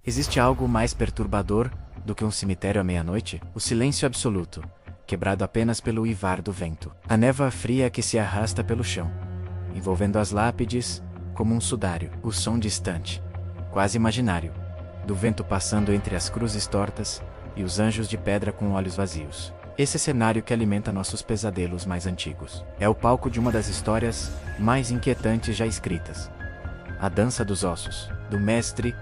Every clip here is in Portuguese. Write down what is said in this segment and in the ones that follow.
Existe algo mais perturbador do que um cemitério à meia-noite? O silêncio absoluto, quebrado apenas pelo uivar do vento. A névoa fria que se arrasta pelo chão, envolvendo as lápides como um sudário. O som distante, quase imaginário, do vento passando entre as cruzes tortas e os anjos de pedra com olhos vazios. Esse cenário que alimenta nossos pesadelos mais antigos. É o palco de uma das histórias mais inquietantes já escritas. A Dança dos Ossos, do mestre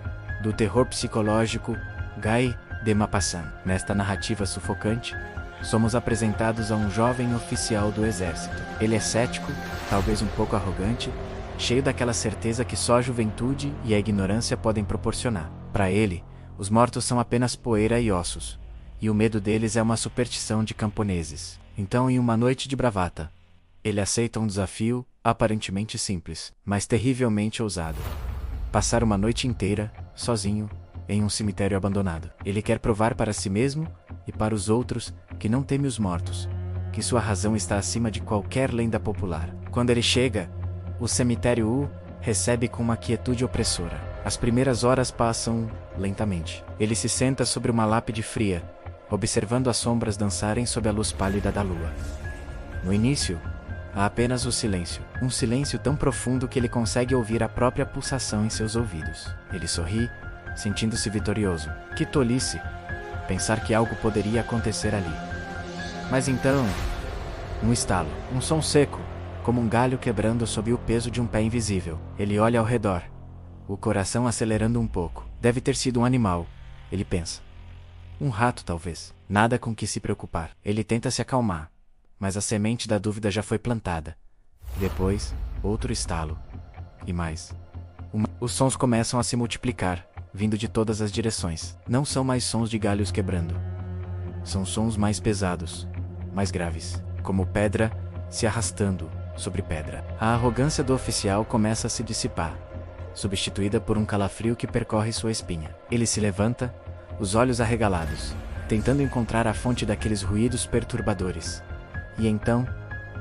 do terror psicológico Guy de Maupassant. Nesta narrativa sufocante, somos apresentados a um jovem oficial do exército. Ele é cético, talvez um pouco arrogante, cheio daquela certeza que só a juventude e a ignorância podem proporcionar. Para ele, os mortos são apenas poeira e ossos, e o medo deles é uma superstição de camponeses. Então, em uma noite de bravata, ele aceita um desafio aparentemente simples, mas terrivelmente ousado. Passar uma noite inteira, sozinho, em um cemitério abandonado. Ele quer provar para si mesmo e para os outros que não teme os mortos, que sua razão está acima de qualquer lenda popular. Quando ele chega, o cemitério o recebe com uma quietude opressora. As primeiras horas passam lentamente. Ele se senta sobre uma lápide fria, observando as sombras dançarem sob a luz pálida da lua. No início, há apenas o silêncio. Um silêncio tão profundo que ele consegue ouvir a própria pulsação em seus ouvidos. Ele sorri, sentindo-se vitorioso. Que tolice! Pensar que algo poderia acontecer ali. Mas então, um estalo, um som seco, como um galho quebrando sob o peso de um pé invisível. Ele olha ao redor, o coração acelerando um pouco. Deve ter sido um animal, ele pensa. Um rato, talvez. Nada com que se preocupar. Ele tenta se acalmar, mas a semente da dúvida já foi plantada. Depois, outro estalo. E mais. Os sons começam a se multiplicar, vindo de todas as direções. Não são mais sons de galhos quebrando. São sons mais pesados, mais graves, como pedra se arrastando sobre pedra. A arrogância do oficial começa a se dissipar, substituída por um calafrio que percorre sua espinha. Ele se levanta, os olhos arregalados, tentando encontrar a fonte daqueles ruídos perturbadores. E então,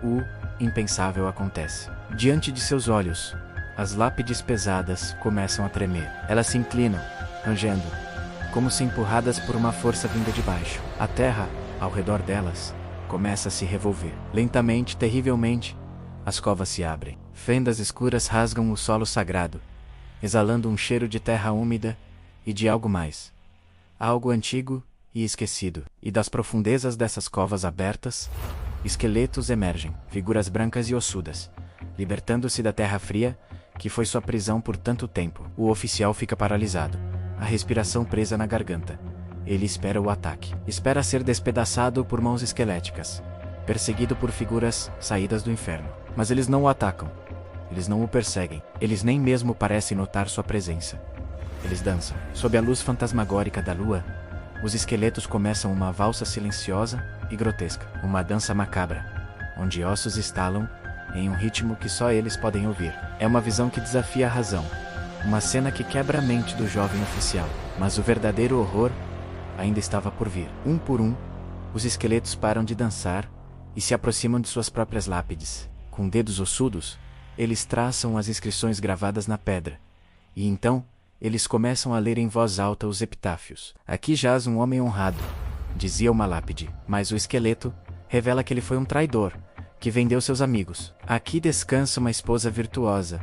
o impensável acontece. Diante de seus olhos, as lápides pesadas começam a tremer. Elas se inclinam, rangendo, como se empurradas por uma força vinda de baixo. A terra, ao redor delas, começa a se revolver. Lentamente, terrivelmente, as covas se abrem. Fendas escuras rasgam o solo sagrado, exalando um cheiro de terra úmida e de algo mais. Algo antigo e esquecido. E das profundezas dessas covas abertas, esqueletos emergem, figuras brancas e ossudas, libertando-se da terra fria, que foi sua prisão por tanto tempo. O oficial fica paralisado, a respiração presa na garganta. Ele espera o ataque. Espera ser despedaçado por mãos esqueléticas, perseguido por figuras saídas do inferno. Mas eles não o atacam. Eles não o perseguem. Eles nem mesmo parecem notar sua presença. Eles dançam. Sob a luz fantasmagórica da lua, os esqueletos começam uma valsa silenciosa e grotesca. Uma dança macabra, onde ossos estalam em um ritmo que só eles podem ouvir. É uma visão que desafia a razão. Uma cena que quebra a mente do jovem oficial. Mas o verdadeiro horror ainda estava por vir. Um por um, os esqueletos param de dançar e se aproximam de suas próprias lápides. Com dedos ossudos, eles traçam as inscrições gravadas na pedra. E então, eles começam a ler em voz alta os epitáfios. Aqui jaz um homem honrado, dizia uma lápide. Mas o esqueleto revela que ele foi um traidor, que vendeu seus amigos. Aqui descansa uma esposa virtuosa,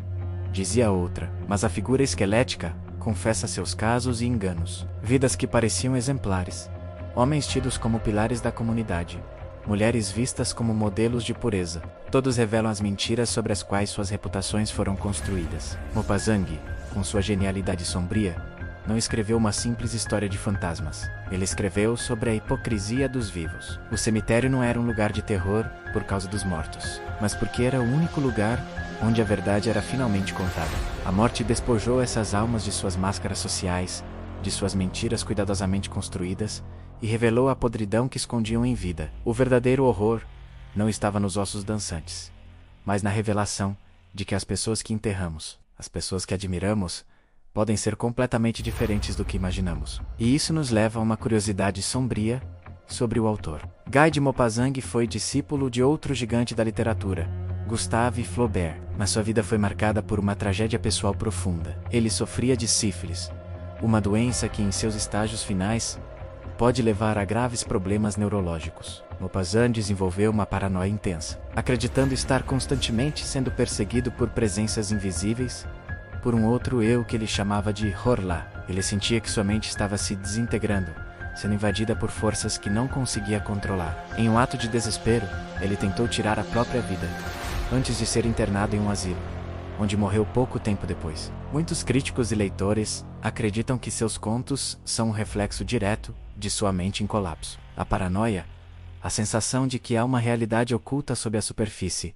dizia outra. Mas a figura esquelética confessa seus casos e enganos. Vidas que pareciam exemplares. Homens tidos como pilares da comunidade. Mulheres vistas como modelos de pureza. Todos revelam as mentiras sobre as quais suas reputações foram construídas. Maupassant, com sua genialidade sombria, não escreveu uma simples história de fantasmas. Ele escreveu sobre a hipocrisia dos vivos. O cemitério não era um lugar de terror por causa dos mortos, mas porque era o único lugar onde a verdade era finalmente contada. A morte despojou essas almas de suas máscaras sociais, de suas mentiras cuidadosamente construídas, e revelou a podridão que escondiam em vida. O verdadeiro horror não estava nos ossos dançantes, mas na revelação de que as pessoas que enterramos, as pessoas que admiramos, podem ser completamente diferentes do que imaginamos. E isso nos leva a uma curiosidade sombria sobre o autor. Guy de Maupassant foi discípulo de outro gigante da literatura, Gustave Flaubert, mas sua vida foi marcada por uma tragédia pessoal profunda. Ele sofria de sífilis, uma doença que em seus estágios finais pode levar a graves problemas neurológicos. Maupassant desenvolveu uma paranoia intensa, acreditando estar constantemente sendo perseguido por presenças invisíveis, por um outro eu que ele chamava de Horla. Ele sentia que sua mente estava se desintegrando, sendo invadida por forças que não conseguia controlar. Em um ato de desespero, ele tentou tirar a própria vida, antes de ser internado em um asilo, onde morreu pouco tempo depois. Muitos críticos e leitores acreditam que seus contos são um reflexo direto de sua mente em colapso. A paranoia, a sensação de que há uma realidade oculta sob a superfície,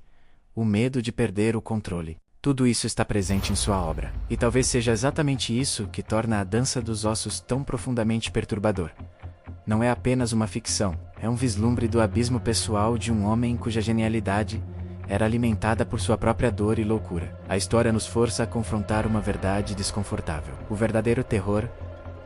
o medo de perder o controle. Tudo isso está presente em sua obra, e talvez seja exatamente isso que torna A Dança dos Ossos tão profundamente perturbador. Não é apenas uma ficção, é um vislumbre do abismo pessoal de um homem cuja genialidade era alimentada por sua própria dor e loucura. A história nos força a confrontar uma verdade desconfortável. O verdadeiro terror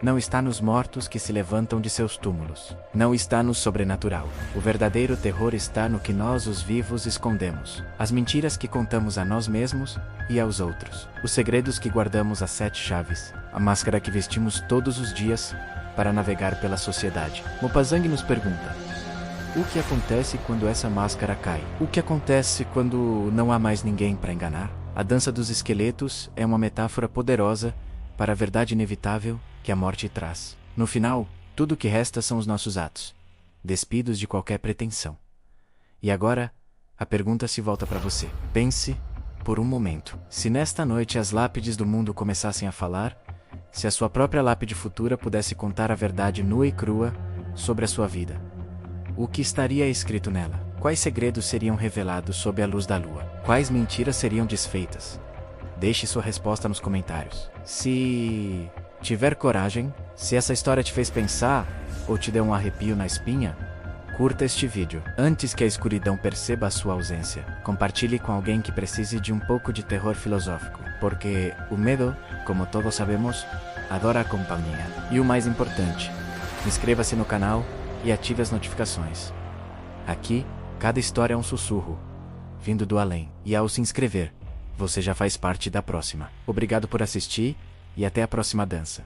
não está nos mortos que se levantam de seus túmulos. Não está no sobrenatural. O verdadeiro terror está no que nós, os vivos, escondemos. As mentiras que contamos a nós mesmos e aos outros. Os segredos que guardamos às 7 chaves. A máscara que vestimos todos os dias para navegar pela sociedade. Maupassant nos pergunta: o que acontece quando essa máscara cai? O que acontece quando não há mais ninguém para enganar? A dança dos esqueletos é uma metáfora poderosa para a verdade inevitável que a morte traz. No final, tudo o que resta são os nossos atos, despidos de qualquer pretensão. E agora, a pergunta se volta para você. Pense, por um momento, se nesta noite as lápides do mundo começassem a falar, se a sua própria lápide futura pudesse contar a verdade nua e crua sobre a sua vida. O que estaria escrito nela? Quais segredos seriam revelados sob a luz da lua? Quais mentiras seriam desfeitas? Deixe sua resposta nos comentários. Se tiver coragem, se essa história te fez pensar ou te deu um arrepio na espinha, curta este vídeo antes que a escuridão perceba a sua ausência. Compartilhe com alguém que precise de um pouco de terror filosófico, porque o medo, como todos sabemos, adora a companhia. E o mais importante, inscreva-se no canal e ative as notificações. Aqui, cada história é um sussurro, vindo do além. E ao se inscrever, você já faz parte da próxima. Obrigado por assistir e até a próxima dança.